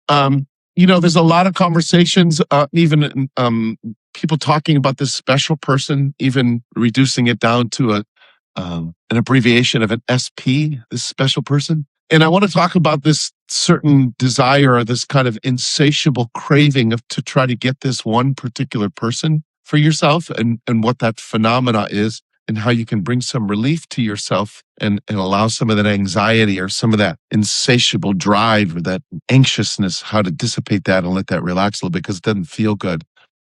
Um, there's a lot of conversations, even people talking about this special person, even reducing it down to an abbreviation of an SP, this special person. And I want to talk about this certain desire or this kind of insatiable craving of to try to get this one particular person for yourself and what that phenomena is and how you can bring some relief to yourself and allow some of that anxiety or some of that insatiable drive or that anxiousness, how to dissipate that and let that relax a little bit because it doesn't feel good.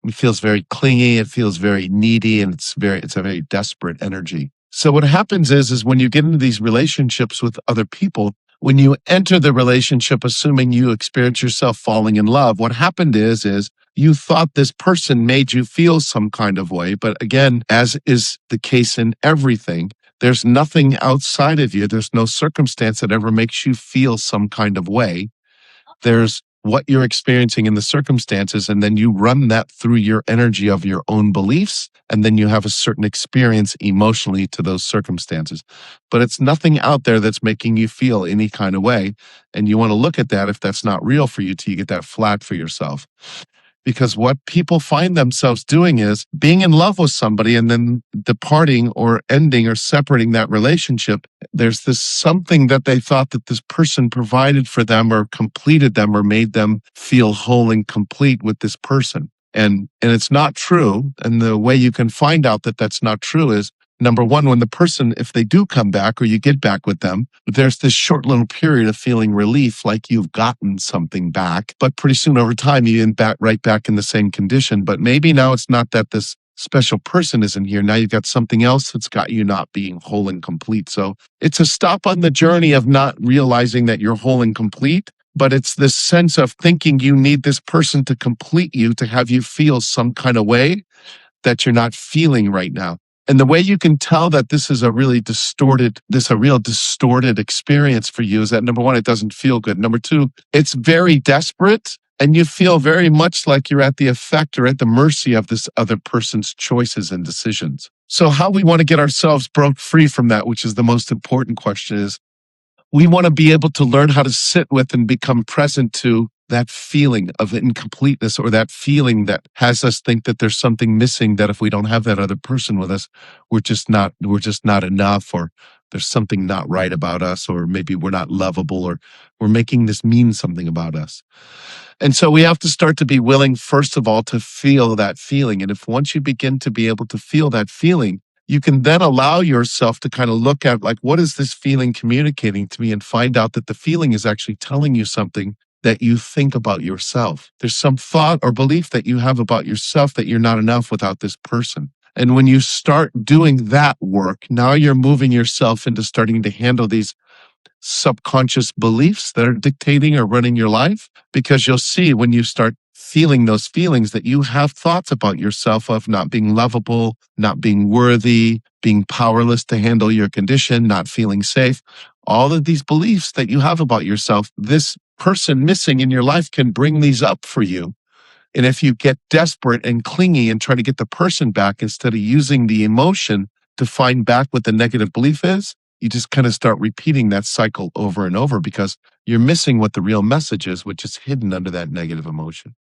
It feels very clingy, it feels very needy, and it's a very desperate energy. So what happens is when you get into these relationships with other people, when you enter the relationship, assuming you experience yourself falling in love, what happened is you thought this person made you feel some kind of way. But again, as is the case in everything, there's nothing outside of you. There's no circumstance that ever makes you feel some kind of way. There's what you're experiencing in the circumstances, and then you run that through your energy of your own beliefs, and then you have a certain experience emotionally to those circumstances. But it's nothing out there that's making you feel any kind of way, and you want to look at that if that's not real for you till you get that flat for yourself. Because what people find themselves doing is being in love with somebody and then departing or ending or separating that relationship. There's this something that they thought that this person provided for them or completed them or made them feel whole and complete with this person. And it's not true. And the way you can find out that that's not true is number one, when the person, if they do come back or you get back with them, there's this short little period of feeling relief, like you've gotten something back. But pretty soon over time, you end back right back in the same condition. But maybe now it's not that this special person isn't here. Now you've got something else that's got you not being whole and complete. So it's a stop on the journey of not realizing that you're whole and complete. But it's this sense of thinking you need this person to complete you, to have you feel some kind of way that you're not feeling right now. And the way you can tell that this is a real distorted experience for you is that number one, it doesn't feel good. Number two, it's very desperate and you feel very much like you're at the effect or at the mercy of this other person's choices and decisions. So how we want to get ourselves broke free from that, which is the most important question, is we want to be able to learn how to sit with and become present to that feeling of incompleteness or that feeling that has us think that there's something missing, that if we don't have that other person with us, we're just not enough, or there's something not right about us, or maybe we're not lovable, or we're making this mean something about us. And so we have to start to be willing, first of all, to feel that feeling. And if once you begin to be able to feel that feeling, you can then allow yourself to kind of look at, like, what is this feeling communicating to me, and find out that the feeling is actually telling you something that you think about yourself. There's some thought or belief that you have about yourself that you're not enough without this person. And when you start doing that work, now you're moving yourself into starting to handle these subconscious beliefs that are dictating or running your life, because you'll see when you start feeling those feelings that you have thoughts about yourself of not being lovable, not being worthy, being powerless to handle your condition, not feeling safe. All of these beliefs that you have about yourself, this person missing in your life can bring these up for you. And if you get desperate and clingy and try to get the person back instead of using the emotion to find back what the negative belief is, you just kind of start repeating that cycle over and over because you're missing what the real message is, which is hidden under that negative emotion.